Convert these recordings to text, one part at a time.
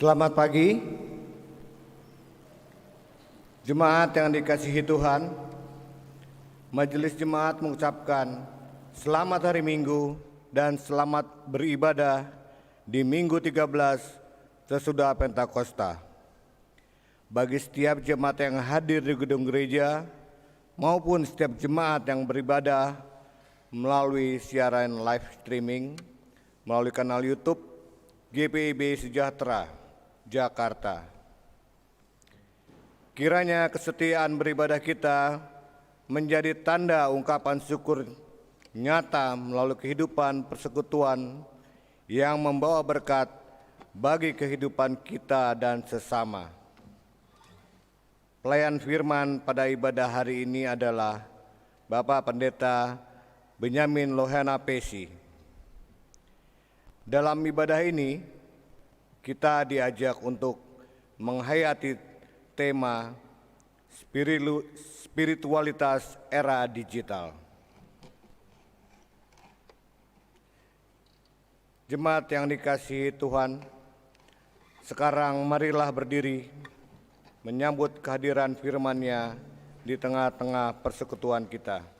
Selamat pagi, jemaat yang dikasihi Tuhan. Majelis Jemaat mengucapkan selamat hari Minggu dan selamat beribadah di Minggu 13 sesudah Pentakosta. Bagi setiap jemaat yang hadir di gedung gereja maupun setiap jemaat yang beribadah melalui siaran live streaming melalui kanal YouTube GPIB Sejahtera Jakarta. Kiranya kesetiaan beribadah kita menjadi tanda ungkapan syukur nyata melalui kehidupan persekutuan yang membawa berkat bagi kehidupan kita dan sesama. Pelayan firman pada ibadah hari ini adalah Bapak Pendeta Benyamin Lohana Pesi. Dalam ibadah ini, kita diajak untuk menghayati tema spiritualitas era digital. Jemaat yang dikasihi Tuhan, sekarang marilah berdiri menyambut kehadiran firman-Nya di tengah-tengah persekutuan kita.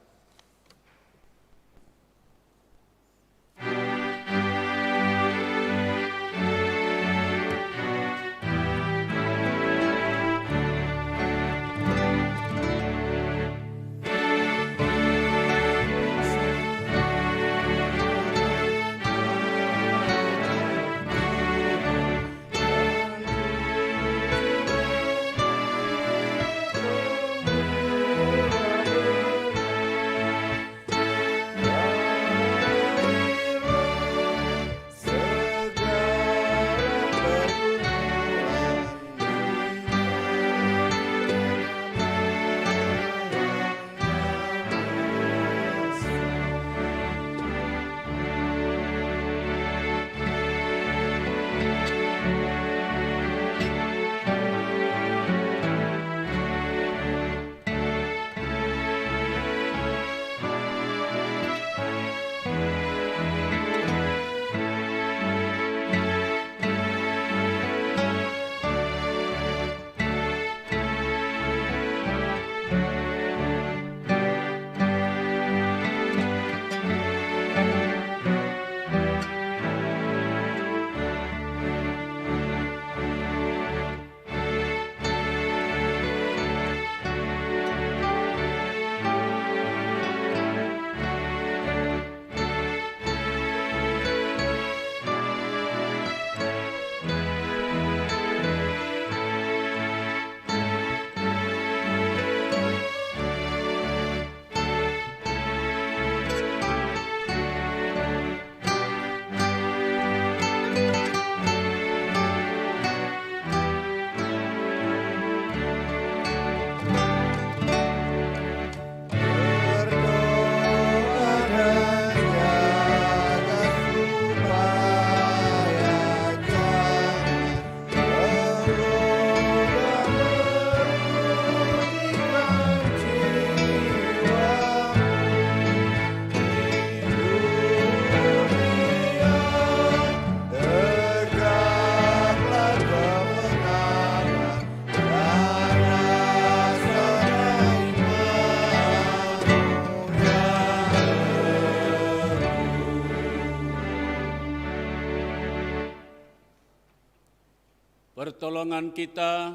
Pertolongan kita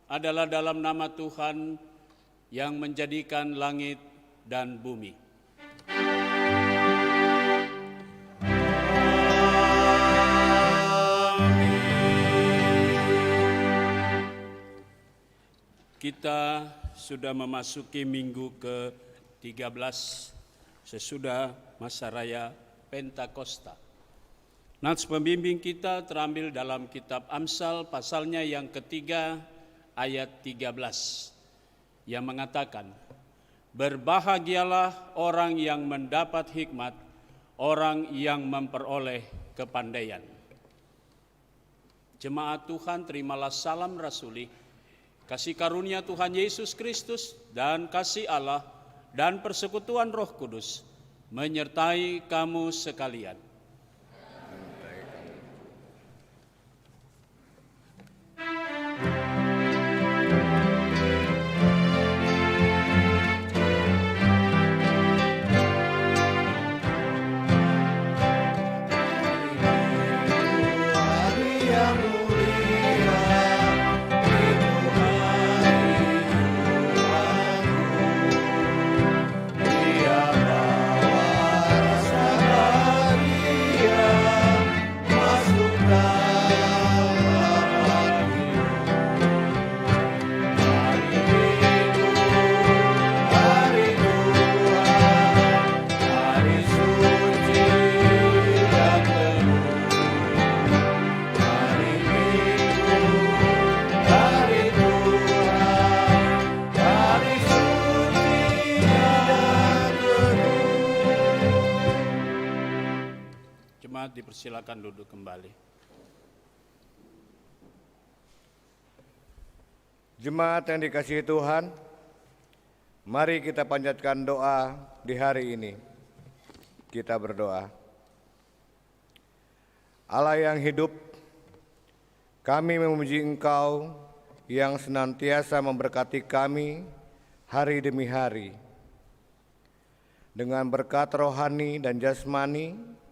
adalah dalam nama Tuhan yang menjadikan langit dan bumi. Kita sudah memasuki minggu ke-13 sesudah masa raya Pentakosta. Nats pembimbing kita terambil dalam kitab Amsal pasalnya yang ketiga ayat 13 yang mengatakan, "Berbahagialah orang yang mendapat hikmat, orang yang memperoleh kepandaian." Jemaat Tuhan, terimalah salam rasuli, kasih karunia Tuhan Yesus Kristus dan kasih Allah dan persekutuan Roh Kudus menyertai kamu sekalian. Jemaat dipersilakan duduk kembali. Jemaat yang dikasihi Tuhan, mari kita panjatkan doa di hari ini. Kita berdoa. Allah yang hidup, kami memuji Engkau yang senantiasa memberkati kami hari demi hari. Dengan berkat rohani dan jasmani,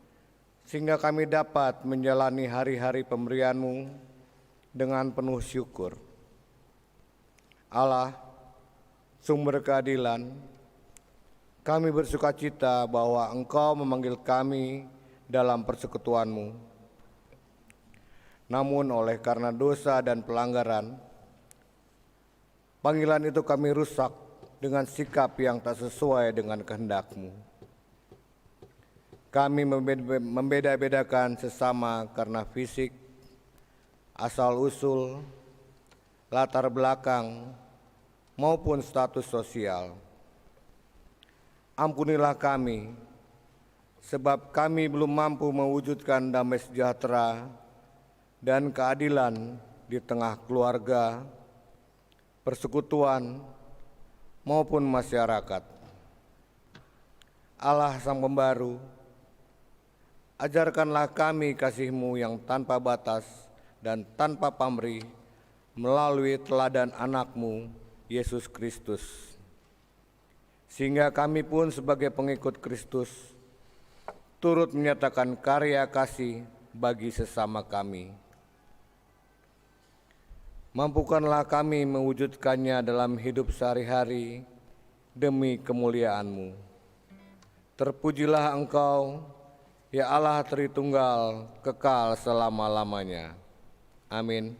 sehingga kami dapat menjalani hari-hari pemberian-Mu dengan penuh syukur. Allah, sumber keadilan, kami bersukacita bahwa Engkau memanggil kami dalam persekutuan-Mu. Namun oleh karena dosa dan pelanggaran, panggilan itu kami rusak dengan sikap yang tak sesuai dengan kehendak-Mu. Kami membeda-bedakan sesama karena fisik, asal-usul, latar belakang, maupun status sosial. Ampunilah kami, sebab kami belum mampu mewujudkan damai sejahtera dan keadilan di tengah keluarga, persekutuan, maupun masyarakat. Allah Sang Pembaru, ajarkanlah kami kasih-Mu yang tanpa batas dan tanpa pamrih melalui teladan anak-Mu, Yesus Kristus. Sehingga kami pun sebagai pengikut Kristus turut menyatakan karya kasih bagi sesama kami. Mampukanlah kami mewujudkannya dalam hidup sehari-hari demi kemuliaan-Mu. Terpujilah Engkau, ya Allah Tritunggal, kekal selama-lamanya. Amin.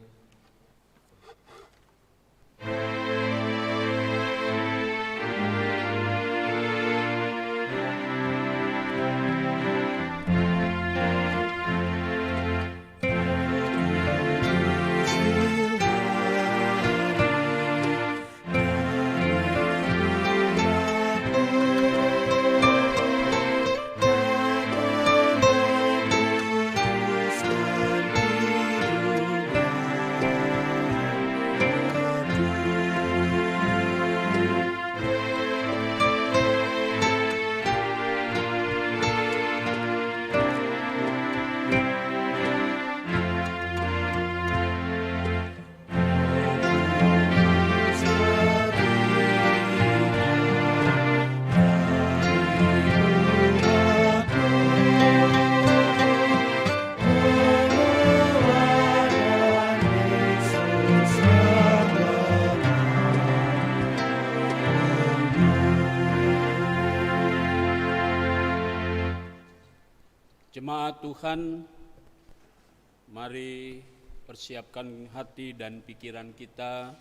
Jemaat Tuhan, mari persiapkan hati dan pikiran kita,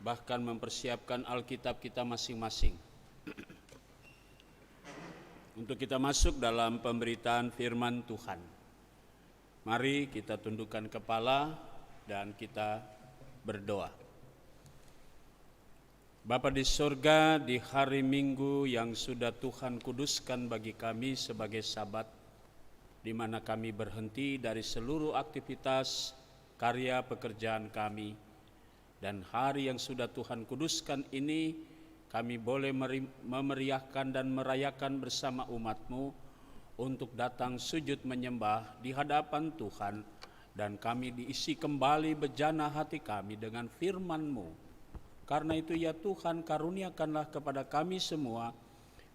bahkan mempersiapkan Alkitab kita masing-masing. Untuk kita masuk dalam pemberitaan firman Tuhan. Mari kita tundukkan kepala dan kita berdoa. Bapa di surga, di hari Minggu yang sudah Tuhan kuduskan bagi kami sebagai Sabat, di mana kami berhenti dari seluruh aktivitas karya pekerjaan kami, dan hari yang sudah Tuhan kuduskan ini kami boleh memeriahkan dan merayakan bersama umat-Mu untuk datang sujud menyembah di hadapan Tuhan, dan kami diisi kembali bejana hati kami dengan firman-Mu. Karena itu ya Tuhan, karuniakanlah kepada kami semua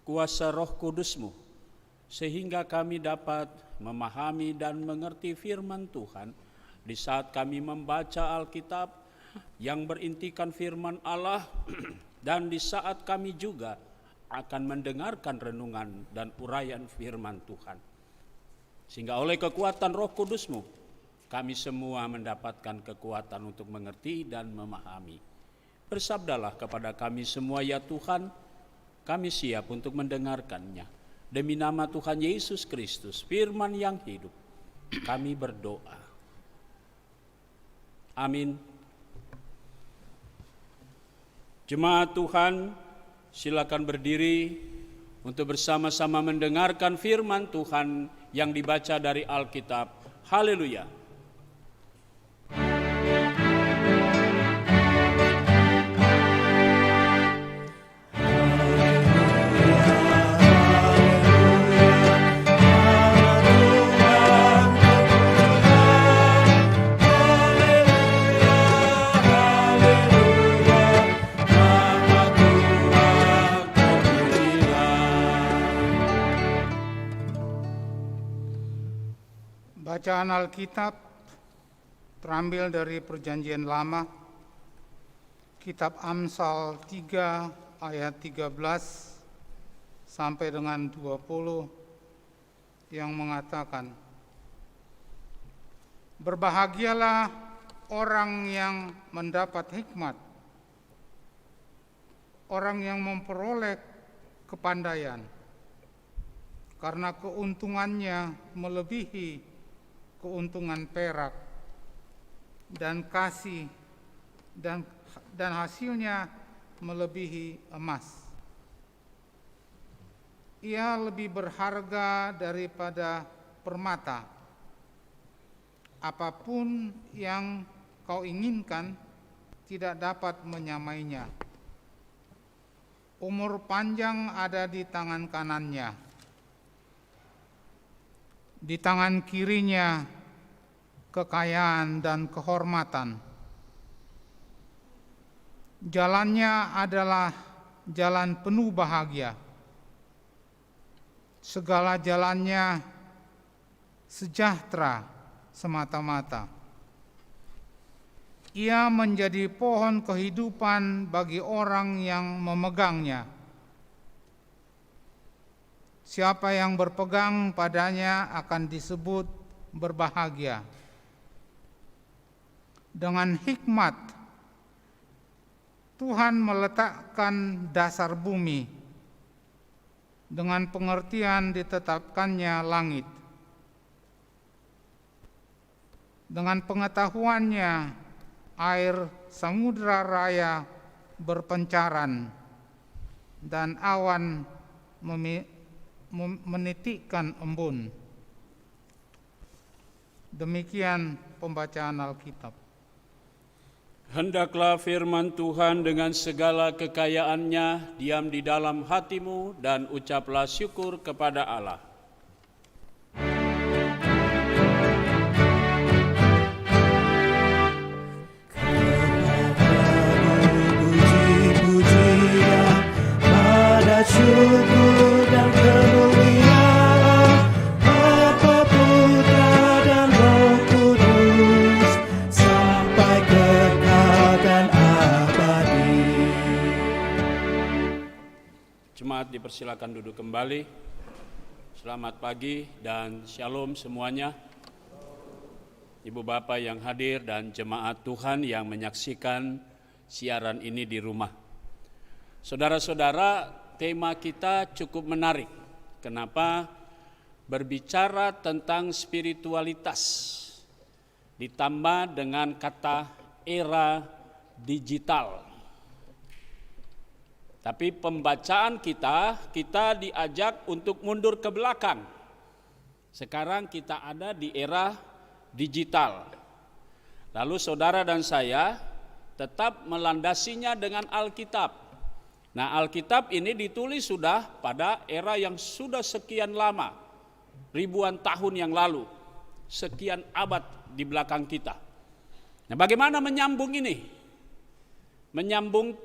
kuasa Roh Kudus-Mu, sehingga kami dapat memahami dan mengerti firman Tuhan di saat kami membaca Alkitab yang berintikan firman Allah dan di saat kami juga akan mendengarkan renungan dan uraian firman Tuhan. Sehingga oleh kekuatan Roh Kudus-Mu, kami semua mendapatkan kekuatan untuk mengerti dan memahami. Bersabdalah kepada kami semua ya Tuhan, kami siap untuk mendengarkannya. Demi nama Tuhan Yesus Kristus, firman yang hidup, kami berdoa. Amin. Jemaat Tuhan, silakan berdiri untuk bersama-sama mendengarkan firman Tuhan yang dibaca dari Alkitab. Haleluya. Bacaan Alkitab terambil dari Perjanjian Lama, Kitab Amsal 3 ayat 13 sampai dengan 20 yang mengatakan, "Berbahagialah orang yang mendapat hikmat, orang yang memperoleh kepandaian, karena keuntungannya melebihi keuntungan perak, dan kasih dan hasilnya melebihi emas. Ia lebih berharga daripada permata. Apapun yang kau inginkan tidak dapat menyamainya. Umur panjang ada di tangan kanannya. Di tangan kirinya kekayaan dan kehormatan. Jalannya adalah jalan penuh bahagia. Segala jalannya sejahtera semata-mata. Ia menjadi pohon kehidupan bagi orang yang memegangnya. Siapa yang berpegang padanya akan disebut berbahagia. Dengan hikmat, Tuhan meletakkan dasar bumi. Dengan pengertian ditetapkannya langit. Dengan pengetahuannya, air samudra raya berpencaran, dan awan menitikkan embun." Demikian pembacaan Alkitab. Hendaklah firman Tuhan dengan segala kekayaannya diam di dalam hatimu, dan ucaplah syukur kepada Allah. Puji-pujian pada syukur dan kemuliaan Bapa, Putra dan Roh Kudus sampai kekal dan abadi. Jemaat dipersilakan duduk kembali. Selamat pagi dan shalom semuanya. Ibu Bapak yang hadir dan jemaat Tuhan yang menyaksikan siaran ini di rumah. Saudara-saudara, tema kita cukup menarik. Kenapa? Berbicara tentang spiritualitas, ditambah dengan kata era digital. Tapi pembacaan kita diajak untuk mundur ke belakang. Sekarang kita ada di era digital. Lalu saudara dan saya tetap melandasinya dengan Alkitab. Nah, Alkitab ini ditulis sudah pada era yang sudah sekian lama, ribuan tahun yang lalu, sekian abad di belakang kita. Nah, bagaimana menyambung ini? Menyambung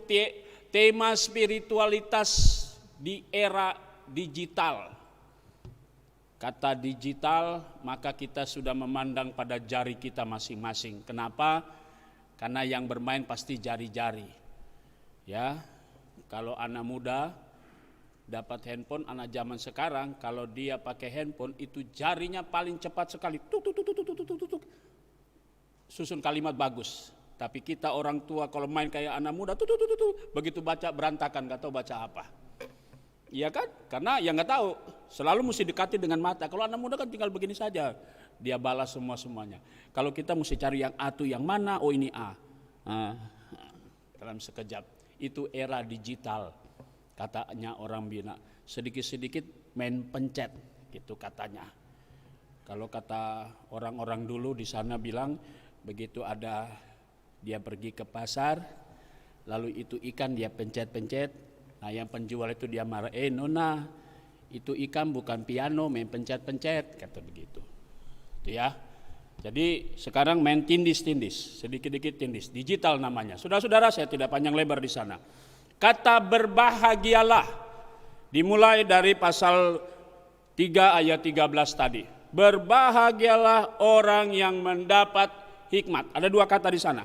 tema spiritualitas di era digital. Kata digital, maka kita sudah memandang pada jari kita masing-masing. Kenapa? Karena yang bermain pasti jari-jari. Ya, kalau anak muda dapat handphone, anak zaman sekarang, kalau dia pakai handphone itu jarinya paling cepat sekali. Tuk. Susun kalimat bagus. Tapi kita orang tua kalau main kayak anak muda, begitu baca berantakan, nggak tahu baca apa. Iya kan? Karena yang nggak tahu, selalu mesti dekati dengan mata. Kalau anak muda kan tinggal begini saja, dia balas semuanya. Kalau kita mesti cari yang A tuh yang mana? Oh ini A. Dalam sekejap. Itu era digital, katanya orang Bina. Sedikit-sedikit main pencet, gitu katanya. Kalau kata orang-orang dulu di sana bilang, begitu ada dia pergi ke pasar, lalu itu ikan dia pencet-pencet, nah yang penjual itu dia marah, nona itu ikan bukan piano main pencet-pencet, kata begitu. Itu ya. Jadi sekarang main tindis-tindis, sedikit-sedikit tindis, digital namanya. Saudara-saudara, saya tidak panjang lebar di sana. Kata berbahagialah dimulai dari pasal 3 ayat 13 tadi. Berbahagialah orang yang mendapat hikmat. Ada dua kata di sana.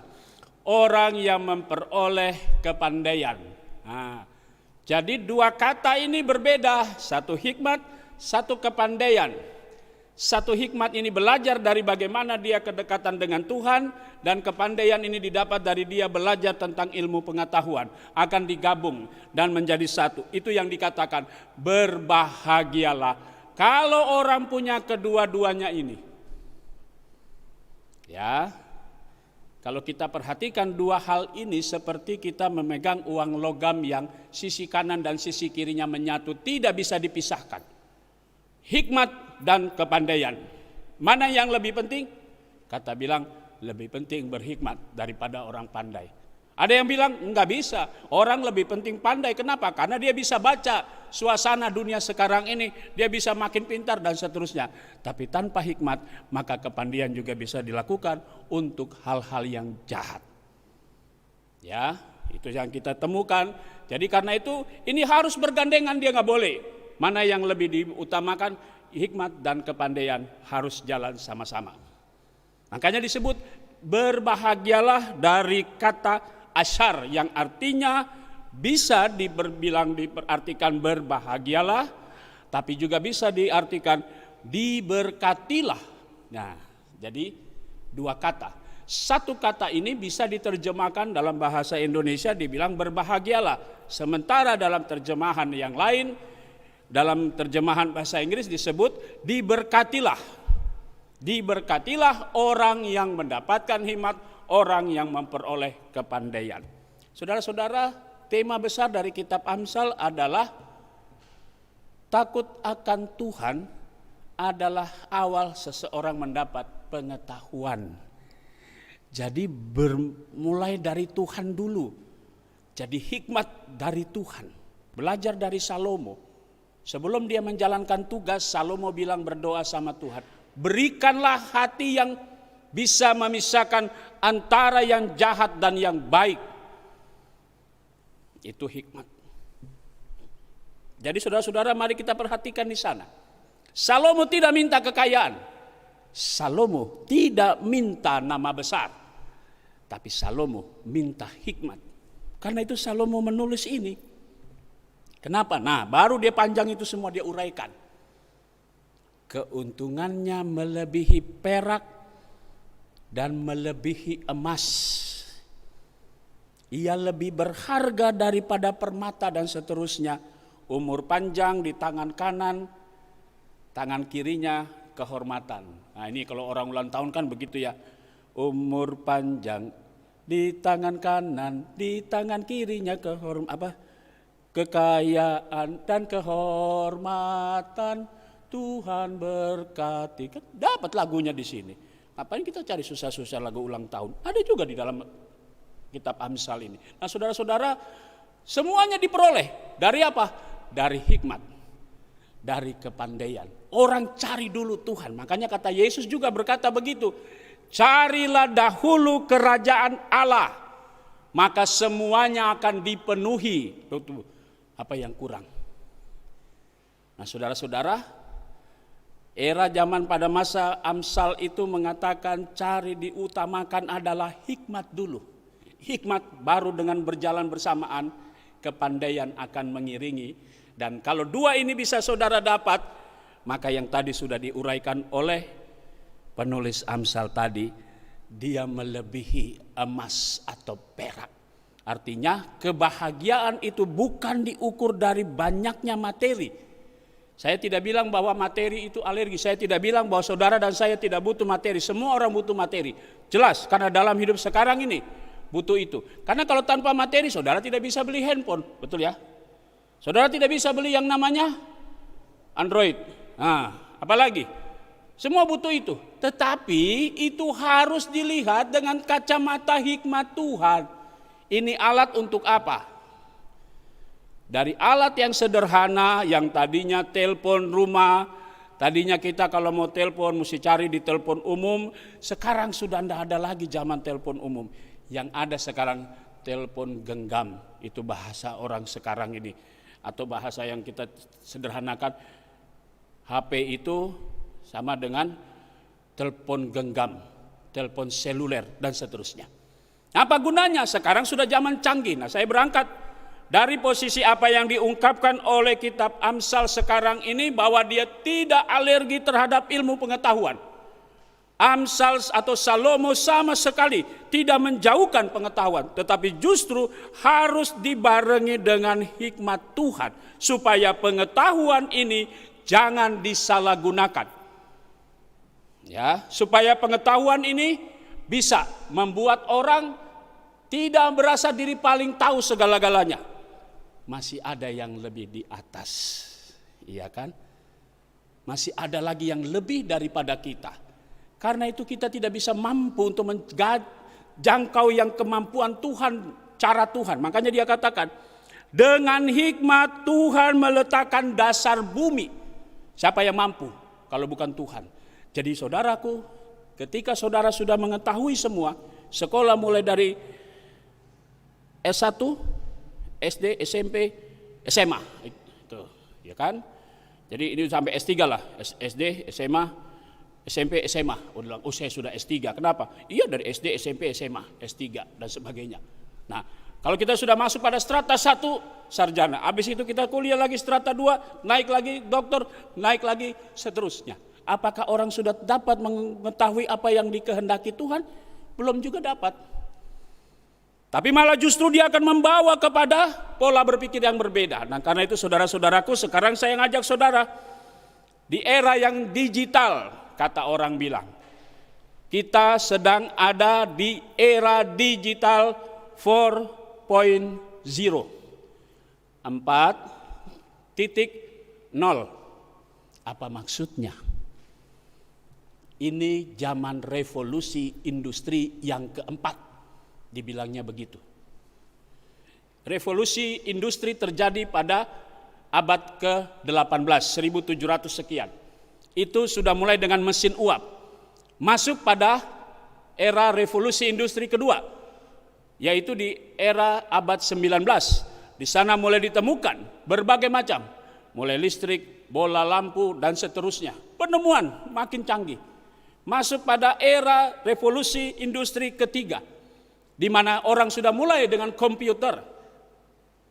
Orang yang memperoleh kepandaian. Nah, jadi dua kata ini berbeda. Satu hikmat, satu kepandaian. Satu hikmat ini belajar dari bagaimana dia kedekatan dengan Tuhan, dan kepandaian ini didapat dari dia belajar tentang ilmu pengetahuan. Akan digabung dan menjadi satu. Itu yang dikatakan berbahagialah. Kalau orang punya kedua-duanya ini. Ya, kalau kita perhatikan dua hal ini seperti kita memegang uang logam yang sisi kanan dan sisi kirinya menyatu, tidak bisa dipisahkan. Hikmat dan kepandaian. Mana yang lebih penting? Kata bilang lebih penting berhikmat daripada orang pandai. Ada yang bilang enggak bisa, orang lebih penting pandai. Kenapa? Karena dia bisa baca suasana dunia sekarang ini, dia bisa makin pintar dan seterusnya. Tapi tanpa hikmat, maka kepandaian juga bisa dilakukan untuk hal-hal yang jahat. Ya, itu yang kita temukan. Jadi karena itu ini harus bergandengan, dia nggak boleh. Mana yang lebih diutamakan? Hikmat dan kepandaian harus jalan sama-sama. Makanya disebut berbahagialah dari kata asyar yang artinya bisa diperartikan berbahagialah, tapi juga bisa diartikan diberkatilah. Nah, jadi dua kata. Satu kata ini bisa diterjemahkan dalam bahasa Indonesia dibilang berbahagialah, sementara dalam terjemahan yang lain, dalam terjemahan bahasa Inggris disebut diberkatilah. Diberkatilah orang yang mendapatkan hikmat, orang yang memperoleh kepandaian. Saudara-saudara, tema besar dari kitab Amsal adalah takut akan Tuhan adalah awal seseorang mendapat pengetahuan. Jadi bermulai dari Tuhan dulu. Jadi hikmat dari Tuhan. Belajar dari Salomo. Sebelum dia menjalankan tugas, Salomo bilang berdoa sama Tuhan, berikanlah hati yang bisa memisahkan antara yang jahat dan yang baik. Itu hikmat. Jadi saudara-saudara, mari kita perhatikan di sana. Salomo tidak minta kekayaan. Salomo tidak minta nama besar. Tapi Salomo minta hikmat. Karena itu Salomo menulis ini. Kenapa? Nah, baru dia panjang itu semua dia uraikan. Keuntungannya melebihi perak dan melebihi emas. Ia lebih berharga daripada permata dan seterusnya. Umur panjang di tangan kanan, tangan kirinya kehormatan. Nah, ini kalau orang ulang tahun kan begitu ya. Umur panjang di tangan kanan, di tangan kirinya kekayaan dan kehormatan, Tuhan berkati. Kan dapat lagunya di sini. Ngapain kita cari susah-susah lagu ulang tahun? Ada juga di dalam kitab Amsal ini. Nah, saudara-saudara, semuanya diperoleh dari apa? Dari hikmat, dari kepandaian. Orang cari dulu Tuhan. Makanya kata Yesus juga berkata begitu. Carilah dahulu kerajaan Allah, maka semuanya akan dipenuhi. Apa yang kurang? Nah, saudara-saudara, era zaman pada masa Amsal itu mengatakan cari diutamakan adalah hikmat dulu. Hikmat baru dengan berjalan bersamaan kepandaian akan mengiringi. Dan kalau dua ini bisa saudara dapat, maka yang tadi sudah diuraikan oleh penulis Amsal tadi, dia melebihi emas atau perak. Artinya kebahagiaan itu bukan diukur dari banyaknya materi. Saya tidak bilang bahwa materi itu alergi. Saya tidak bilang bahwa saudara dan saya tidak butuh materi. Semua orang butuh materi. Jelas, karena dalam hidup sekarang ini butuh itu. Karena kalau tanpa materi, saudara tidak bisa beli handphone. Betul ya? Saudara tidak bisa beli yang namanya Android. Nah, apalagi Semua butuh itu. Tetapi itu harus dilihat dengan kacamata hikmat Tuhan. Ini alat untuk apa? Dari alat yang sederhana yang tadinya telepon rumah, tadinya kita kalau mau telepon mesti cari di telepon umum, sekarang sudah tidak ada lagi zaman telepon umum. Yang ada sekarang telepon genggam, itu bahasa orang sekarang ini. Atau bahasa yang kita sederhanakan, HP itu sama dengan telepon genggam, telepon seluler dan seterusnya. Apa gunanya? Sekarang sudah zaman canggih. Nah, saya berangkat dari posisi apa yang diungkapkan oleh kitab Amsal sekarang ini, bahwa dia tidak alergi terhadap ilmu pengetahuan. Amsal atau Salomo sama sekali tidak menjauhkan pengetahuan, tetapi justru harus dibarengi dengan hikmat Tuhan supaya pengetahuan ini jangan disalahgunakan. Ya, supaya pengetahuan ini bisa membuat orang tidak merasa diri paling tahu segala-galanya. Masih ada yang lebih di atas, iya kan? Masih ada lagi yang lebih daripada kita. Karena itu kita tidak bisa mampu untuk menjangkau yang kemampuan Tuhan, cara Tuhan. Makanya dia katakan, dengan hikmat Tuhan meletakkan dasar bumi. Siapa yang mampu kalau bukan Tuhan? Jadi saudaraku, ketika saudara sudah mengetahui semua, sekolah mulai dari S1, SD, SMP, SMA, itu, ya kan? Jadi ini sampai S3 lah, SD, SMA, SMP, SMA. Saya sudah S3. Kenapa? Iya, dari SD, SMP, SMA, S3 dan sebagainya. Nah, kalau kita sudah masuk pada strata 1, sarjana. Habis itu kita kuliah lagi strata 2, naik lagi doktor, naik lagi seterusnya. Apakah orang sudah dapat mengetahui apa yang dikehendaki Tuhan? Belum juga dapat. Tapi malah justru dia akan membawa kepada pola berpikir yang berbeda. Nah, karena itu saudara-saudaraku, sekarang saya ngajak saudara di era yang digital, kata orang bilang, kita sedang ada di era digital 4.0. 4.0. Apa maksudnya? Ini zaman revolusi industri yang keempat, dibilangnya begitu. Revolusi industri terjadi pada abad ke-18, 1700 sekian. Itu sudah mulai dengan mesin uap. Masuk pada era revolusi industri kedua, yaitu di era abad 19. Di sana mulai ditemukan berbagai macam, mulai listrik, bola lampu, dan seterusnya. Penemuan makin canggih. Masuk pada era revolusi industri ketiga, di mana orang sudah mulai dengan komputer.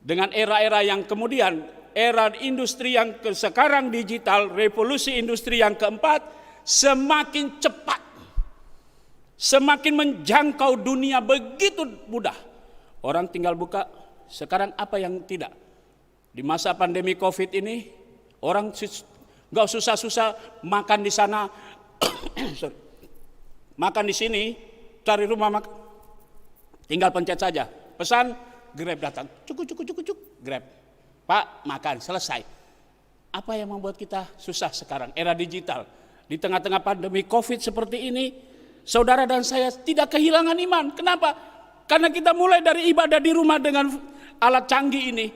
Dengan era-era yang kemudian, era industri yang sekarang digital, revolusi industri yang keempat, semakin cepat, semakin menjangkau dunia begitu mudah. Orang tinggal buka, sekarang apa yang tidak? Di masa pandemi COVID ini, orang gak susah-susah makan di sana, makan di sini, cari rumah makan, tinggal pencet saja, pesan, Grab datang, cuk, Grab. Pak, makan, selesai. Apa yang membuat kita susah sekarang? Era digital. Di tengah-tengah pandemi COVID seperti ini, saudara dan saya tidak kehilangan iman. Kenapa? Karena kita mulai dari ibadah di rumah dengan alat canggih ini.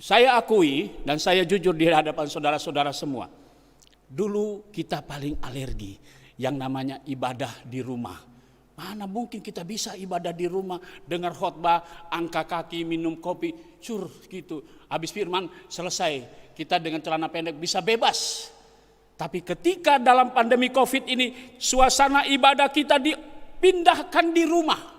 Saya akui dan saya jujur di hadapan saudara-saudara semua. Dulu kita paling alergi yang namanya ibadah di rumah. Mana mungkin kita bisa ibadah di rumah, dengar khotbah, angkat kaki, minum kopi, cur gitu. Habis firman selesai, kita dengan celana pendek bisa bebas. Tapi ketika dalam pandemi COVID ini, suasana ibadah kita dipindahkan di rumah.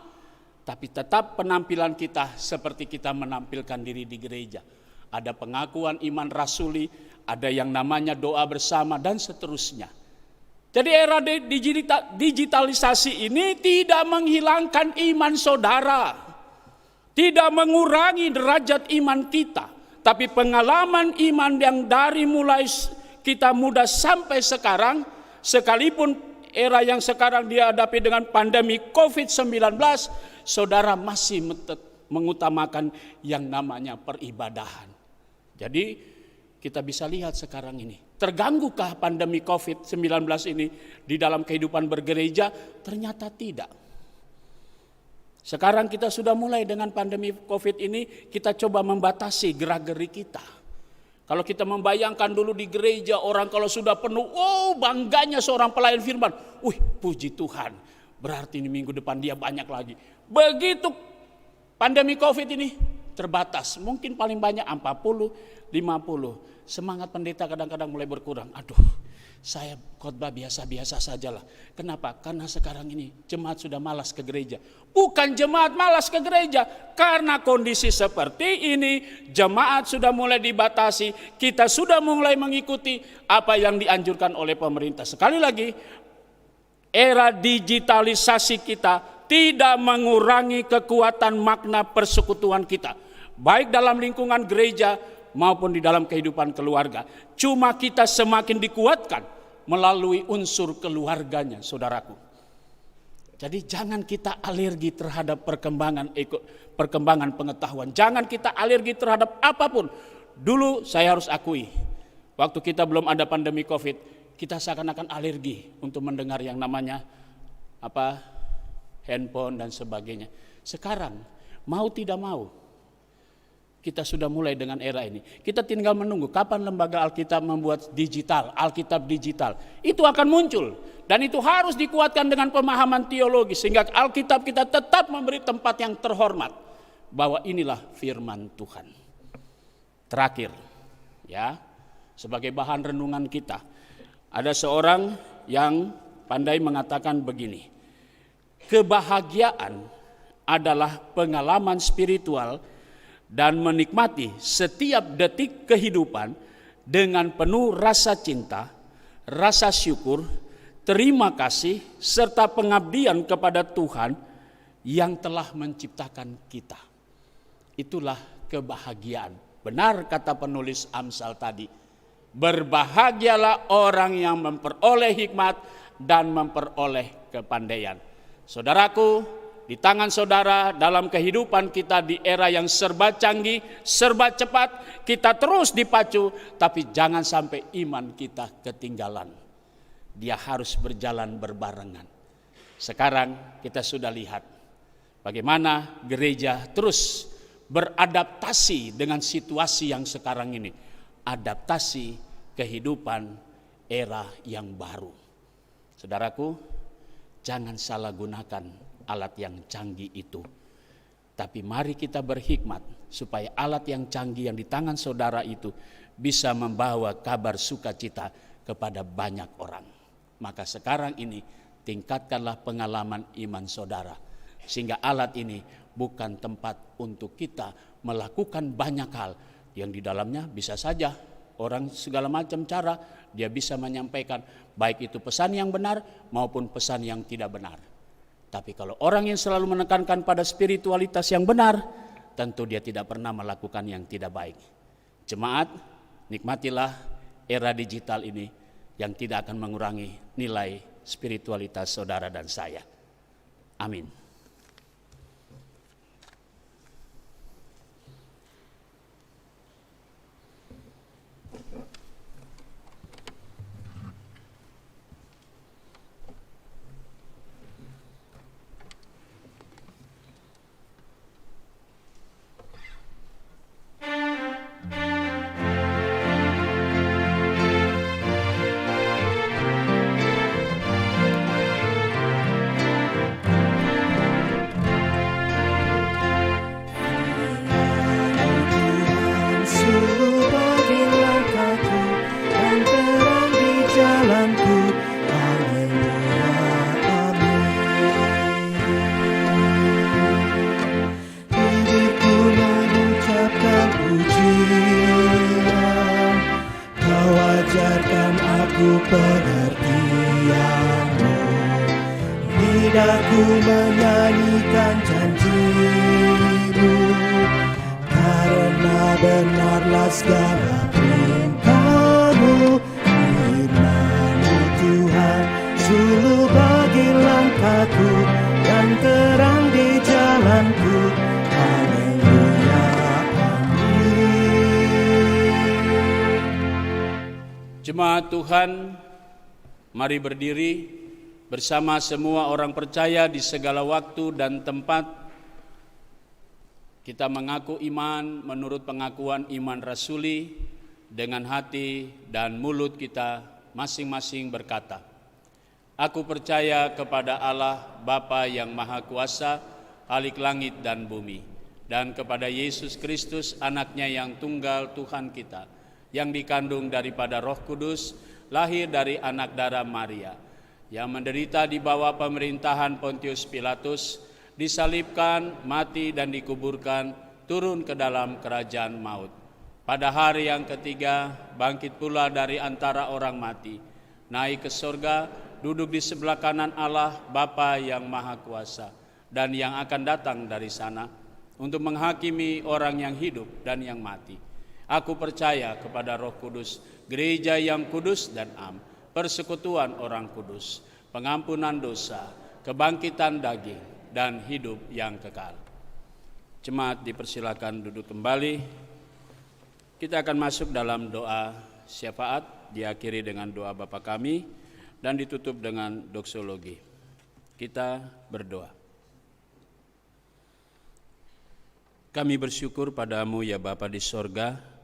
Tapi tetap penampilan kita seperti kita menampilkan diri di gereja. Ada pengakuan iman rasuli, ada yang namanya doa bersama dan seterusnya. Jadi era digitalisasi ini tidak menghilangkan iman saudara, tidak mengurangi derajat iman kita, tapi pengalaman iman yang dari mulai kita muda sampai sekarang, sekalipun era yang sekarang dihadapi dengan pandemi COVID-19, saudara masih mengutamakan yang namanya peribadahan. Jadi kita bisa lihat sekarang ini. Terganggukah pandemi COVID-19 ini di dalam kehidupan bergereja? Ternyata tidak. Sekarang kita sudah mulai dengan pandemi COVID ini, kita coba membatasi gerak-geri kita. Kalau kita membayangkan dulu di gereja, orang kalau sudah penuh, bangganya seorang pelayan firman. Puji Tuhan, berarti ini minggu depan dia banyak lagi. Begitu pandemi COVID ini terbatas, mungkin paling banyak 40, 50. Semangat pendeta kadang-kadang mulai berkurang. Saya khotbah biasa-biasa sajalah. Kenapa? Karena sekarang ini jemaat sudah malas ke gereja. Bukan jemaat malas ke gereja, karena kondisi seperti ini jemaat sudah mulai dibatasi. Kita sudah mulai mengikuti apa yang dianjurkan oleh pemerintah. Sekali lagi, era digitalisasi kita tidak mengurangi kekuatan makna persekutuan kita, baik dalam lingkungan gereja maupun di dalam kehidupan keluarga. Cuma kita semakin dikuatkan melalui unsur keluarganya, saudaraku. Jadi jangan kita alergi terhadap perkembangan pengetahuan. Jangan kita alergi terhadap apapun. Dulu saya harus akui, waktu kita belum ada pandemi COVID, kita seakan-akan alergi untuk mendengar yang namanya handphone dan sebagainya. Sekarang mau tidak mau, kita sudah mulai dengan era ini. Kita tinggal menunggu kapan lembaga Alkitab membuat digital, Alkitab digital. Itu akan muncul. Dan itu harus dikuatkan dengan pemahaman teologi. Sehingga Alkitab kita tetap memberi tempat yang terhormat. Bahwa inilah firman Tuhan. Terakhir, ya, sebagai bahan renungan kita. Ada seorang yang pandai mengatakan begini. Kebahagiaan adalah pengalaman spiritual dan menikmati setiap detik kehidupan dengan penuh rasa cinta, rasa syukur, terima kasih, serta pengabdian kepada Tuhan yang telah menciptakan kita. Itulah kebahagiaan. Benar kata penulis Amsal tadi. Berbahagialah orang yang memperoleh hikmat dan memperoleh kepandaian. Saudaraku, di tangan saudara dalam kehidupan kita di era yang serba canggih, serba cepat, kita terus dipacu, tapi jangan sampai iman kita ketinggalan. Dia harus berjalan berbarengan. Sekarang kita sudah lihat bagaimana gereja terus beradaptasi dengan situasi yang sekarang ini. Adaptasi kehidupan era yang baru. Saudaraku, jangan salah gunakan alat yang canggih itu. Tapi mari kita berhikmat supaya alat yang canggih yang di tangan saudara itu bisa membawa kabar sukacita kepada banyak orang. Maka sekarang ini tingkatkanlah pengalaman iman saudara. Sehingga alat ini bukan tempat untuk kita melakukan banyak hal yang di dalamnya bisa saja orang segala macam cara dia bisa menyampaikan baik itu pesan yang benar maupun pesan yang tidak benar. Tapi kalau orang yang selalu menekankan pada spiritualitas yang benar, tentu dia tidak pernah melakukan yang tidak baik. Jemaat, nikmatilah era digital ini yang tidak akan mengurangi nilai spiritualitas saudara dan saya. Amin. pengertianmu. Lidahku menyanyikan janjimu, karena benarlah segala perintahmu. Firman-Mu Tuhan, suluh bagi langkahku dan terang di jalanku. Haleluya, amin. Jemaat Tuhan, mari berdiri bersama semua orang percaya di segala waktu dan tempat. Kita mengaku iman menurut pengakuan iman rasuli dengan hati dan mulut kita masing-masing berkata, Aku percaya kepada Allah Bapa yang Maha Kuasa, Khalik langit dan bumi, dan kepada Yesus Kristus anaknya yang tunggal Tuhan kita, yang dikandung daripada Roh Kudus, lahir dari anak darah Maria, yang menderita di bawah pemerintahan Pontius Pilatus, disalibkan, mati dan dikuburkan, turun ke dalam kerajaan maut. Pada hari yang ketiga, bangkit pula dari antara orang mati, naik ke surga, duduk di sebelah kanan Allah Bapa yang Maha Kuasa, dan yang akan datang dari sana untuk menghakimi orang yang hidup dan yang mati. Aku percaya kepada Roh Kudus, gereja yang kudus dan am, persekutuan orang kudus, pengampunan dosa, kebangkitan daging, dan hidup yang kekal. Jemaat dipersilakan duduk kembali. Kita akan masuk dalam doa syafaat, diakhiri dengan doa Bapa kami, dan ditutup dengan doksologi. Kita berdoa. Kami bersyukur padamu ya Bapa di sorga,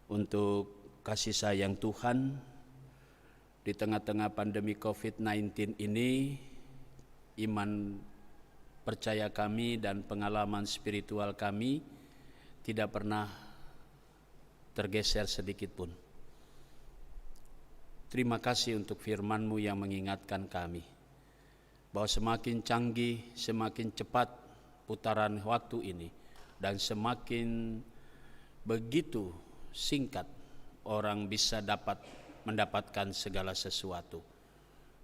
untuk kasih sayang Tuhan di tengah-tengah pandemi COVID-19 ini. Iman percaya kami dan pengalaman spiritual kami tidak pernah tergeser sedikit pun. Terima kasih untuk firman-Mu yang mengingatkan kami bahwa semakin canggih, semakin cepat putaran waktu ini, dan semakin begitu singkat orang bisa mendapatkan segala sesuatu.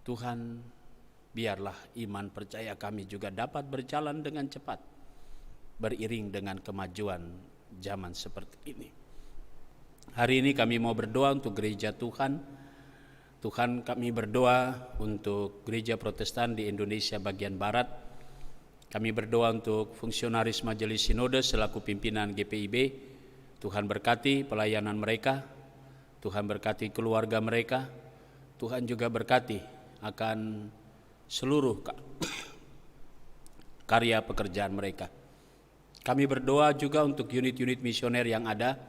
Tuhan, biarlah iman percaya kami juga dapat berjalan dengan cepat, beriring dengan kemajuan zaman seperti ini. Hari ini kami mau berdoa untuk gereja Tuhan. Tuhan, kami berdoa untuk gereja Protestan di Indonesia bagian Barat. Kami berdoa untuk fungsionaris Majelis Sinode selaku pimpinan GPIB. Tuhan berkati pelayanan mereka, Tuhan berkati keluarga mereka, Tuhan juga berkati akan seluruh karya pekerjaan mereka. Kami berdoa juga untuk unit-unit misioner yang ada.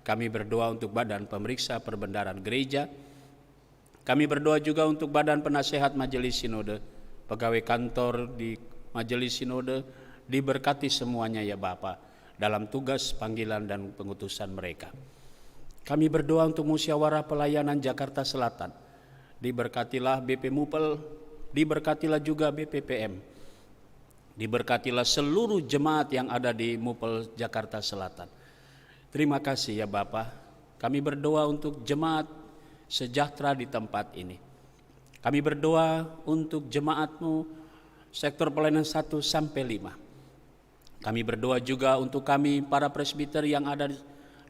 Kami berdoa untuk Badan Pemeriksa Perbendaharaan Gereja. Kami berdoa juga untuk Badan Penasehat Majelis Sinode, pegawai kantor di Majelis Sinode, diberkati semuanya ya Bapa dalam tugas, panggilan, dan pengutusan mereka. Kami berdoa untuk musyawarah pelayanan Jakarta Selatan. Diberkatilah BP Mupel, diberkatilah juga BPPM. Diberkatilah seluruh jemaat yang ada di Mupel Jakarta Selatan. Terima kasih ya Bapa. Kami berdoa untuk jemaat sejahtera di tempat ini. Kami berdoa untuk jemaat-Mu sektor pelayanan 1 sampai 5. Kami berdoa juga untuk kami para presbiter yang ada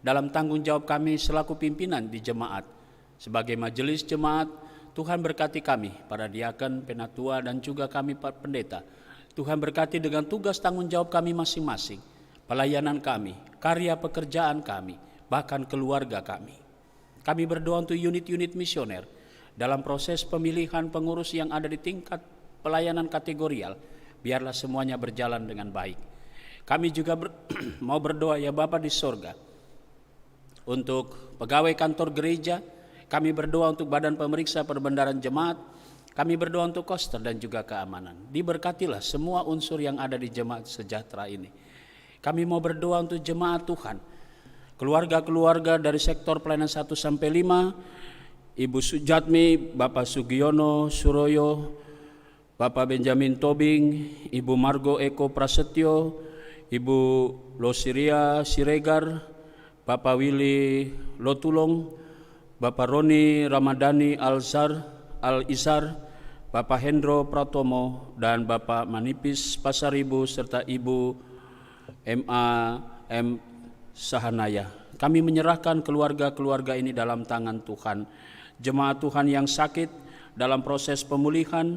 dalam tanggung jawab kami selaku pimpinan di jemaat. Sebagai majelis jemaat, Tuhan berkati kami, para diaken, penatua, dan juga kami para pendeta. Tuhan berkati dengan tugas tanggung jawab kami masing-masing, pelayanan kami, karya pekerjaan kami, bahkan keluarga kami. Kami berdoa untuk unit-unit misioner dalam proses pemilihan pengurus yang ada di tingkat pelayanan kategorial. Biarlah semuanya berjalan dengan baik. Kami juga mau berdoa ya Bapa di sorga untuk pegawai kantor gereja. Kami berdoa untuk Badan Pemeriksa Perbendaharaan Jemaat. Kami berdoa untuk koster dan juga keamanan. Diberkatilah semua unsur yang ada di jemaat sejahtera ini. Kami mau berdoa untuk jemaat Tuhan, keluarga-keluarga dari sektor pelayanan 1 sampai 5, Ibu Sujatmi, Bapak Sugiono Suroyo, Bapak Benjamin Tobing, Ibu Margo Eko Prasetyo, Ibu Losiria Siregar, Bapak Willy Lotulong, Bapak Roni Ramadhani Al-Isar, Bapak Hendro Pratomo, dan Bapak Manipis Pasaribu, serta Ibu M.A.M. Sahanaya. Kami menyerahkan keluarga-keluarga ini dalam tangan Tuhan. Jemaat Tuhan yang sakit dalam proses pemulihan,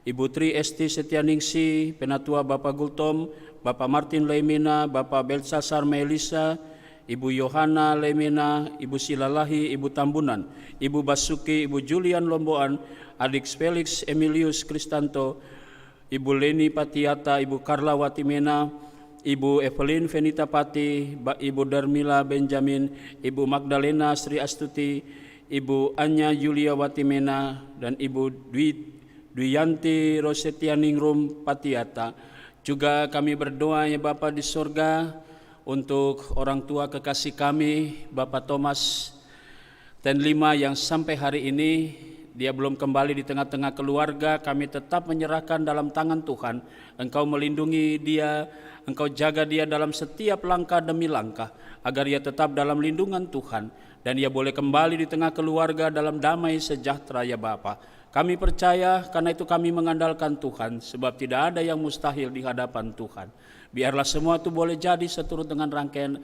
Ibu Tri Esti Setianingsi, Penatua Bapak Gultom, Bapak Martin Lemina, Bapak Belsasar Melisa, Ibu Yohana Lemena, Ibu Silalahi, Ibu Tambunan, Ibu Basuki, Ibu Julian Lomboan, adik Felix Emilius Kristanto, Ibu Leni Patiata, Ibu Karla Watimena, Ibu Evelyn Venita Pati, Ibu Darmila Benjamin, Ibu Magdalena Sri Astuti, Ibu Anya Yulia Watimena, dan Ibu Dwiyanti Rosetianingrum Patiata. Juga kami berdoa ya Bapa di sorga untuk orang tua kekasih kami, Bapak Thomas Tenlima yang sampai hari ini dia belum kembali di tengah-tengah keluarga. Kami tetap menyerahkan dalam tangan Tuhan. Engkau melindungi dia, Engkau jaga dia dalam setiap langkah demi langkah, agar ia tetap dalam lindungan Tuhan, dan ia boleh kembali di tengah keluarga dalam damai sejahtera ya Bapa. Kami percaya, karena itu kami mengandalkan Tuhan, sebab tidak ada yang mustahil di hadapan Tuhan. Biarlah semua itu boleh jadi seturut dengan rangkaian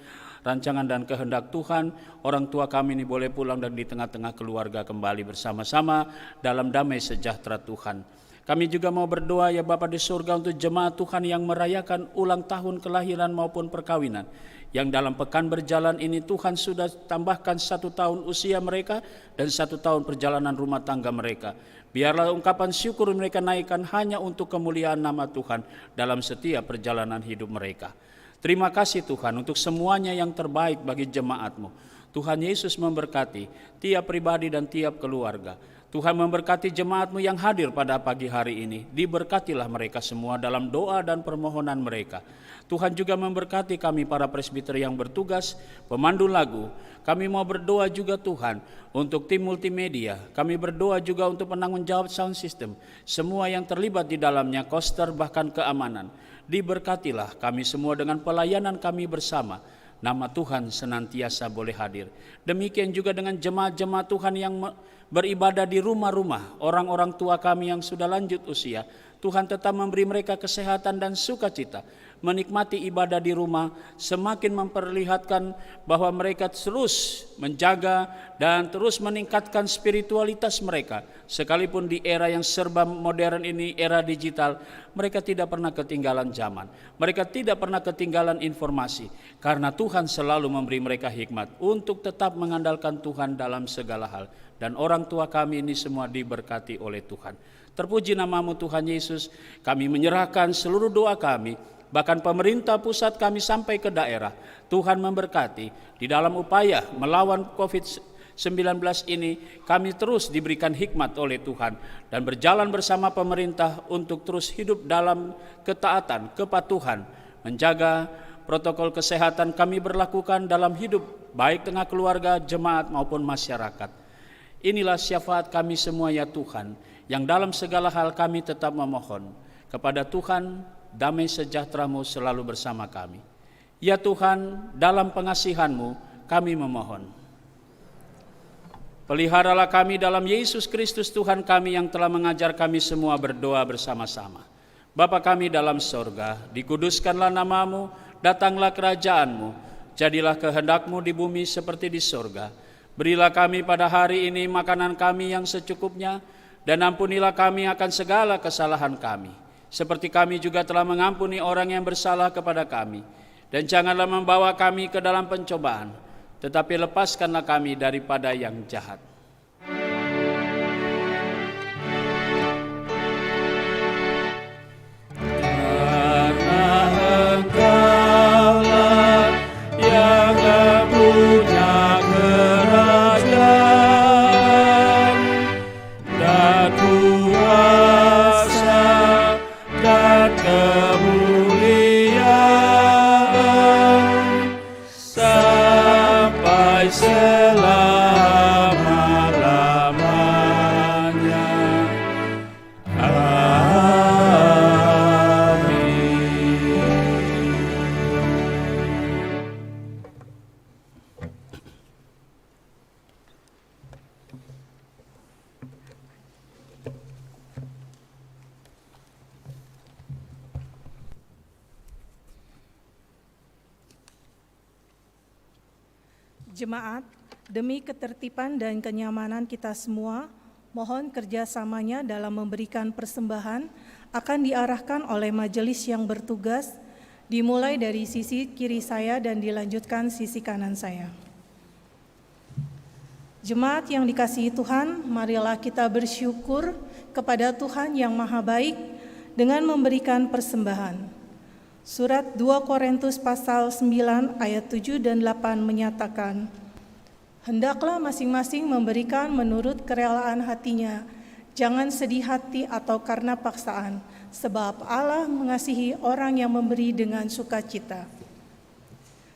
rancangan dan kehendak Tuhan. Orang tua kami ini boleh pulang dan di tengah-tengah keluarga kembali bersama-sama dalam damai sejahtera Tuhan. Kami juga mau berdoa ya Bapa di surga untuk jemaat Tuhan yang merayakan ulang tahun kelahiran maupun perkawinan. Yang dalam pekan berjalan ini Tuhan sudah tambahkan 1 tahun usia mereka dan 1 tahun perjalanan rumah tangga mereka. Biarlah ungkapan syukur mereka naikkan hanya untuk kemuliaan nama Tuhan dalam setiap perjalanan hidup mereka. Terima kasih Tuhan untuk semuanya yang terbaik bagi jemaat-Mu. Tuhan Yesus memberkati tiap pribadi dan tiap keluarga. Tuhan memberkati jemaat-Mu yang hadir pada pagi hari ini. Diberkatilah mereka semua dalam doa dan permohonan mereka. Tuhan juga memberkati kami para presbiter yang bertugas, pemandu lagu. Kami mau berdoa juga Tuhan untuk tim multimedia. Kami berdoa juga untuk penanggung jawab sound system. Semua yang terlibat di dalamnya, koster bahkan keamanan. Diberkatilah kami semua dengan pelayanan kami bersama. Nama Tuhan senantiasa boleh hadir. Demikian juga dengan jemaat-jemaat Tuhan yang beribadah di rumah-rumah, orang-orang tua kami yang sudah lanjut usia. Tuhan tetap memberi mereka kesehatan dan sukacita. Menikmati ibadah di rumah semakin memperlihatkan bahwa mereka terus menjaga dan terus meningkatkan spiritualitas mereka. Sekalipun di era yang serba modern ini, era digital, mereka tidak pernah ketinggalan zaman. Mereka tidak pernah ketinggalan informasi. Karena Tuhan selalu memberi mereka hikmat untuk tetap mengandalkan Tuhan dalam segala hal. Dan orang tua kami ini semua diberkati oleh Tuhan. Terpuji namamu Tuhan Yesus. Kami menyerahkan seluruh doa kami, bahkan pemerintah pusat kami sampai ke daerah. Tuhan memberkati di dalam upaya melawan COVID-19 ini. Kami terus diberikan hikmat oleh Tuhan dan berjalan bersama pemerintah untuk terus hidup dalam ketaatan, kepatuhan, menjaga protokol kesehatan kami berlakukan dalam hidup baik tengah keluarga, jemaat maupun masyarakat. Inilah syafaat kami semua ya Tuhan, yang dalam segala hal kami tetap memohon kepada Tuhan, damai sejahtera-Mu selalu bersama kami. Ya Tuhan, dalam pengasihan-Mu kami memohon. Peliharalah kami dalam Yesus Kristus Tuhan kami yang telah mengajar kami semua berdoa bersama-sama. Bapa kami dalam sorga, dikuduskanlah nama-Mu, datanglah kerajaan-Mu, jadilah kehendak-Mu di bumi seperti di sorga. Berilah kami pada hari ini makanan kami yang secukupnya, dan ampunilah kami akan segala kesalahan kami, seperti kami juga telah mengampuni orang yang bersalah kepada kami. Dan janganlah membawa kami ke dalam pencobaan, tetapi lepaskanlah kami daripada yang jahat. Karena Engkaulah yang punya kerajaan dan kuasa dan kemuliaan sampai selama-lamanya. Jemaat, demi ketertiban dan kenyamanan kita semua, mohon kerjasamanya dalam memberikan persembahan akan diarahkan oleh majelis yang bertugas dimulai dari sisi kiri saya dan dilanjutkan sisi kanan saya. Jemaat yang dikasihi Tuhan, marilah kita bersyukur kepada Tuhan yang Maha Baik dengan memberikan persembahan. Surat 2 Korintus pasal 9 ayat 7 dan 8 menyatakan, "Hendaklah masing-masing memberikan menurut kerelaan hatinya, jangan sedih hati atau karena paksaan, sebab Allah mengasihi orang yang memberi dengan sukacita.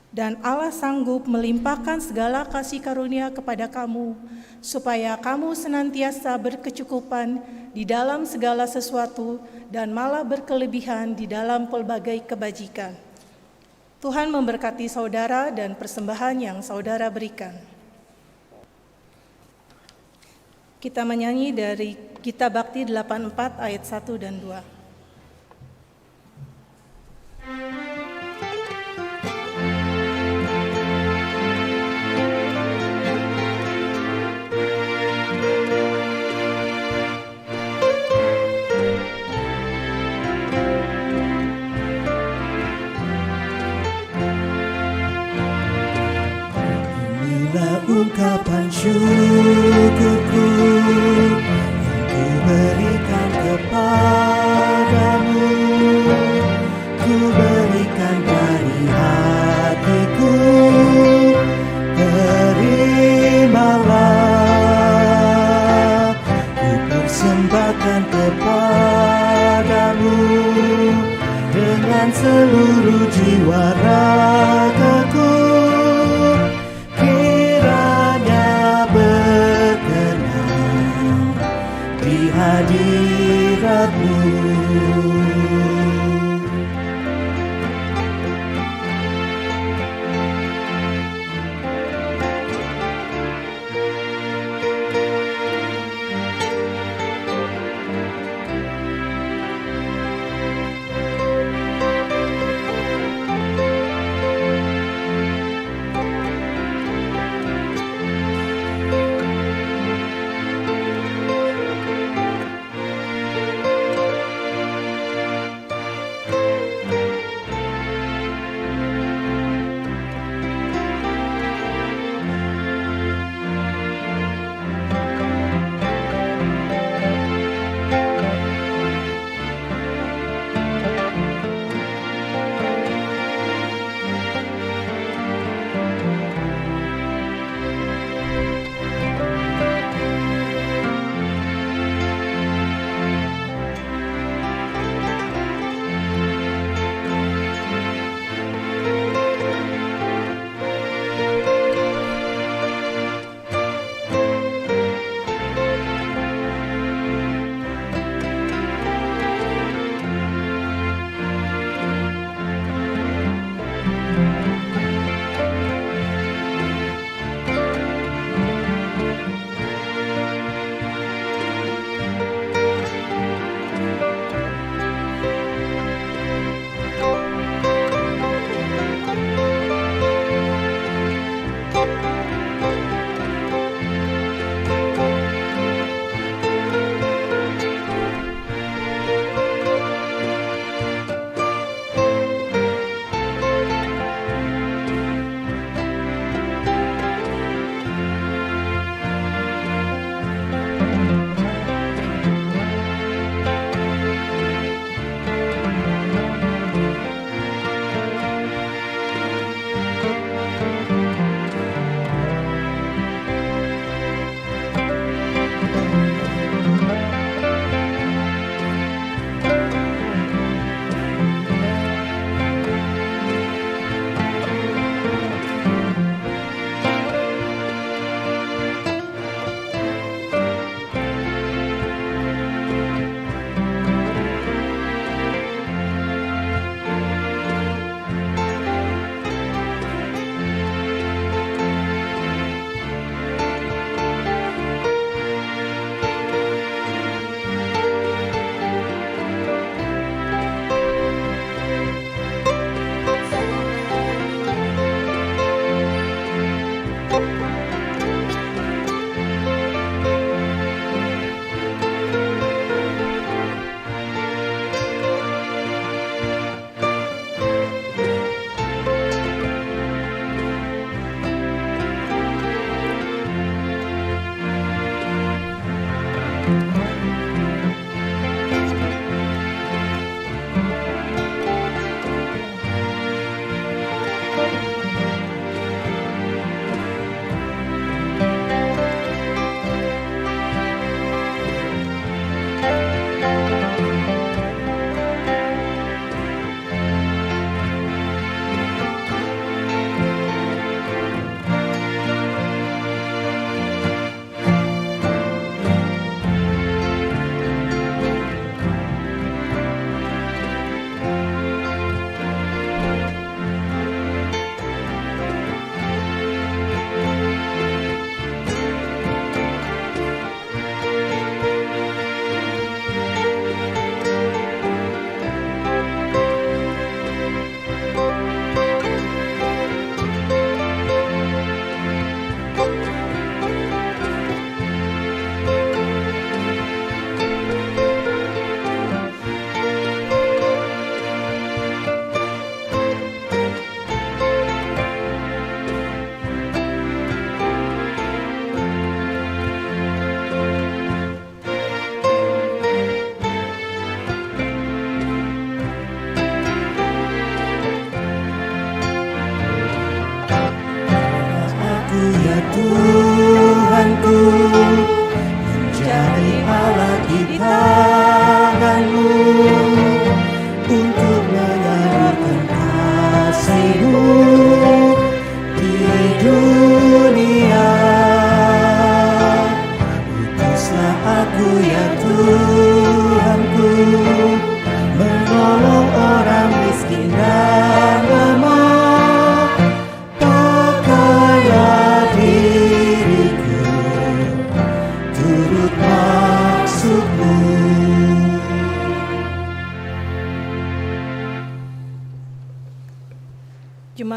Dan Allah sanggup melimpahkan segala kasih karunia kepada kamu, supaya kamu senantiasa berkecukupan di dalam segala sesuatu dan malah berkelebihan di dalam pelbagai kebajikan." Tuhan memberkati saudara dan persembahan yang saudara berikan. Kita menyanyi dari Kitab Bakti 84 ayat 1 dan 2. Ungkapan syukurku yang ku berikan kepadamu, ku berikan dari hatiku, terimalah, ku persembahkan kepadamu dengan seluruh jiwa ragaku. Hadiratmu.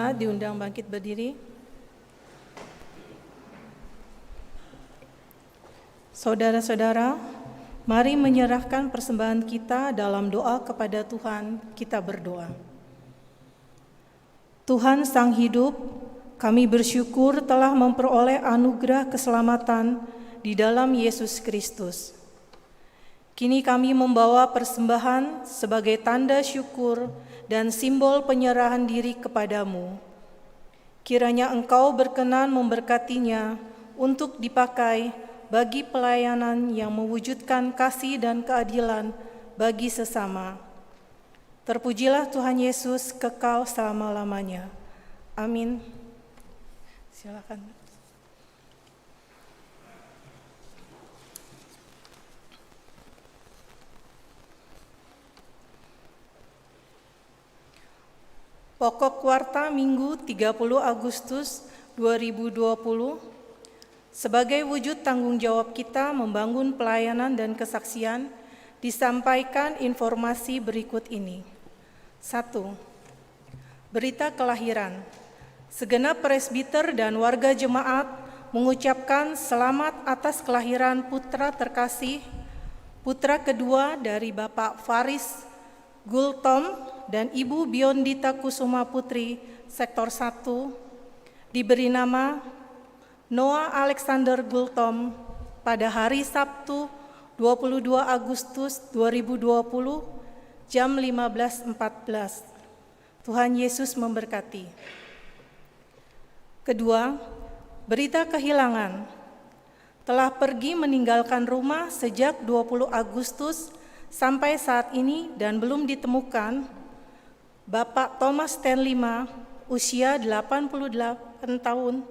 Jemaat diundang bangkit berdiri. Saudara-saudara, mari menyerahkan persembahan kita dalam doa kepada Tuhan. Kita berdoa. Tuhan Sang Hidup, kami bersyukur telah memperoleh anugerah keselamatan di dalam Yesus Kristus. Kini kami membawa persembahan sebagai tanda syukur dan simbol penyerahan diri kepadamu. Kiranya Engkau berkenan memberkatinya untuk dipakai bagi pelayanan yang mewujudkan kasih dan keadilan bagi sesama. Terpujilah Tuhan Yesus kekal selama-lamanya. Amin. Silakan. Pokok Warta Minggu 30 Agustus 2020, sebagai wujud tanggung jawab kita membangun pelayanan dan kesaksian, disampaikan informasi berikut ini. 1. Berita kelahiran. Segenap presbiter dan warga jemaat mengucapkan selamat atas kelahiran putra terkasih, putra kedua dari Bapak Faris Gultom dan Ibu Biondita Kusuma Putri, Sektor 1, diberi nama Noah Alexander Gultom pada hari Sabtu 22 Agustus 2020 jam 15.14. Tuhan Yesus memberkati. Kedua, berita kehilangan. Telah pergi meninggalkan rumah sejak 20 Agustus sampai saat ini dan belum ditemukan Bapak Thomas Stenlima, usia 88 tahun,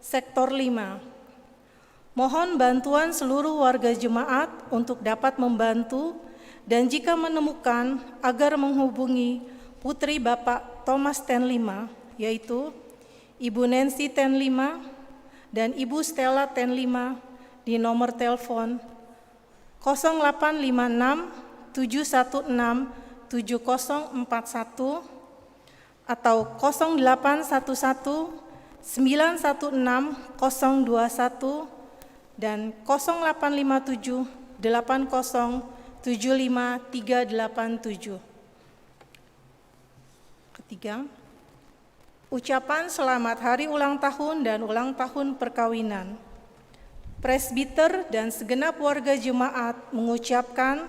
Sektor 5. Mohon bantuan seluruh warga jemaat untuk dapat membantu dan jika menemukan agar menghubungi putri Bapak Thomas Stenlima, yaitu Ibu Nancy Tenlima dan Ibu Stella Tenlima di nomor telepon 0856 716 7041 atau 0811 916 021 dan 0857 80 75 387. Ketiga, ucapan selamat hari ulang tahun dan ulang tahun perkawinan. Presbiter dan segenap warga jemaat mengucapkan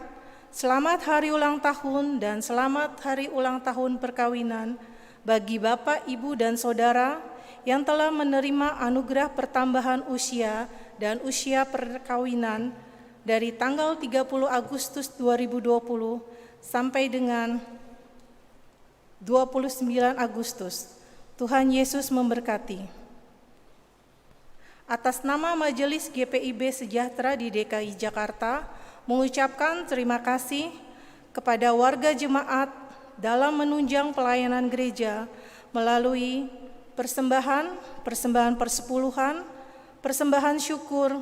selamat hari ulang tahun dan selamat hari ulang tahun perkawinan bagi Bapak, Ibu, dan Saudara yang telah menerima anugerah pertambahan usia dan usia perkawinan dari tanggal 30 Agustus 2020 sampai dengan 29 Agustus. Tuhan Yesus memberkati. Atas nama Majelis GPIB Sejahtera di DKI Jakarta, mengucapkan terima kasih kepada warga jemaat dalam menunjang pelayanan gereja melalui persembahan persepuluhan, persembahan syukur,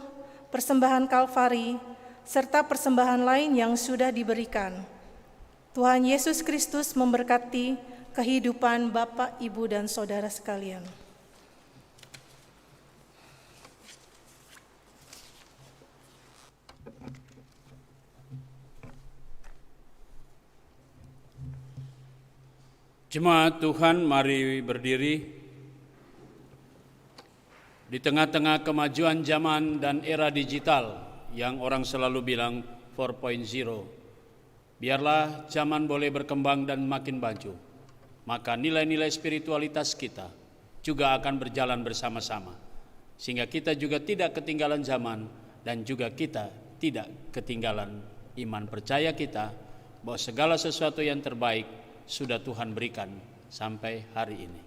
persembahan kalvari, serta persembahan lain yang sudah diberikan. Tuhan Yesus Kristus memberkati kehidupan Bapak, Ibu, dan Saudara sekalian. Jemaat Tuhan, mari berdiri. Di tengah-tengah kemajuan zaman dan era digital yang orang selalu bilang 4.0, biarlah zaman boleh berkembang dan makin maju, maka nilai-nilai spiritualitas kita juga akan berjalan bersama-sama, sehingga kita juga tidak ketinggalan zaman dan juga kita tidak ketinggalan iman percaya kita bahwa segala sesuatu yang terbaik sudah Tuhan berikan sampai hari ini.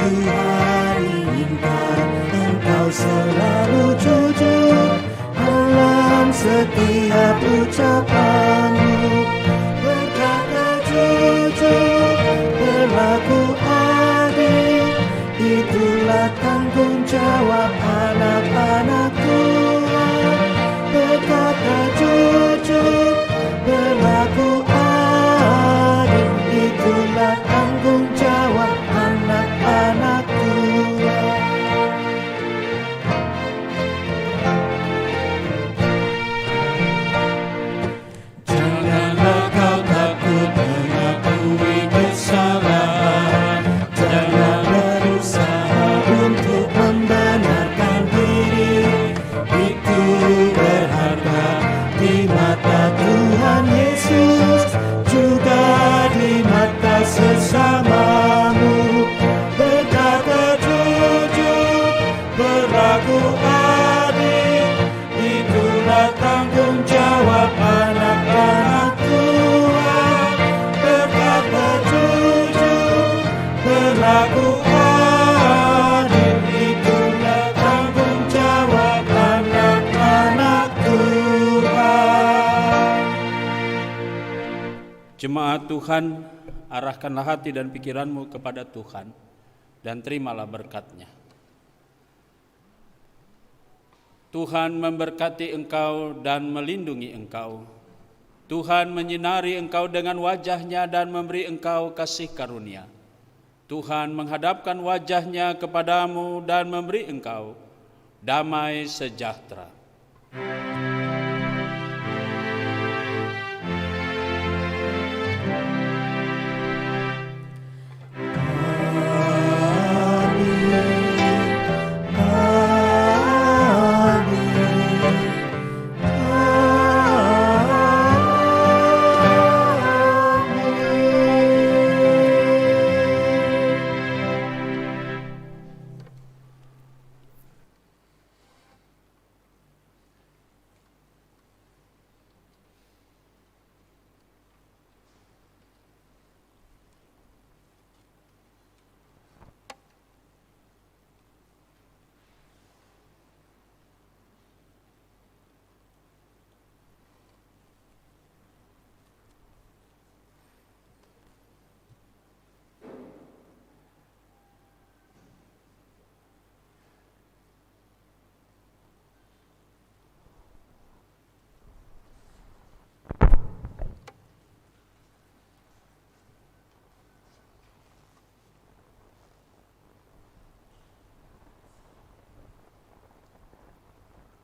Tuhan inginkan engkau itulah tanggung jawab anak-anak Tuhan. Berkata jujur, berlaku adil, itulah tanggung jawab anak-anak Tuhan. Janganlah kau takut mengakui kesalahan, jangan Berusaha untuk membenarkan diri, itu berharga di mata Tuhan Yesus, juga di mata sesamamu. Berkata jujur, berlaku adil, itulah tanggung jawab anak-anak Tuhan. Berkata jujur, berlaku adil, itulah tanggung jawab anak-anak Tuhan. Jemaat Tuhan, arahkanlah hati dan pikiranmu kepada Tuhan dan terimalah berkat-Nya. Tuhan memberkati engkau dan melindungi engkau. Tuhan menyinari engkau dengan wajah-Nya dan memberi engkau kasih karunia. Tuhan menghadapkan wajah-Nya kepadamu dan memberi engkau damai sejahtera.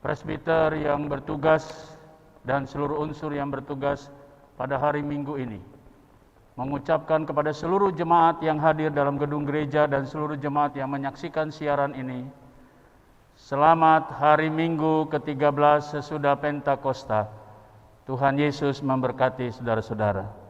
Presbiter yang bertugas dan seluruh unsur yang bertugas pada hari Minggu ini mengucapkan kepada seluruh jemaat yang hadir dalam gedung gereja dan seluruh jemaat yang menyaksikan siaran ini, selamat hari Minggu ke-13 sesudah Pentakosta. Tuhan Yesus memberkati saudara-saudara.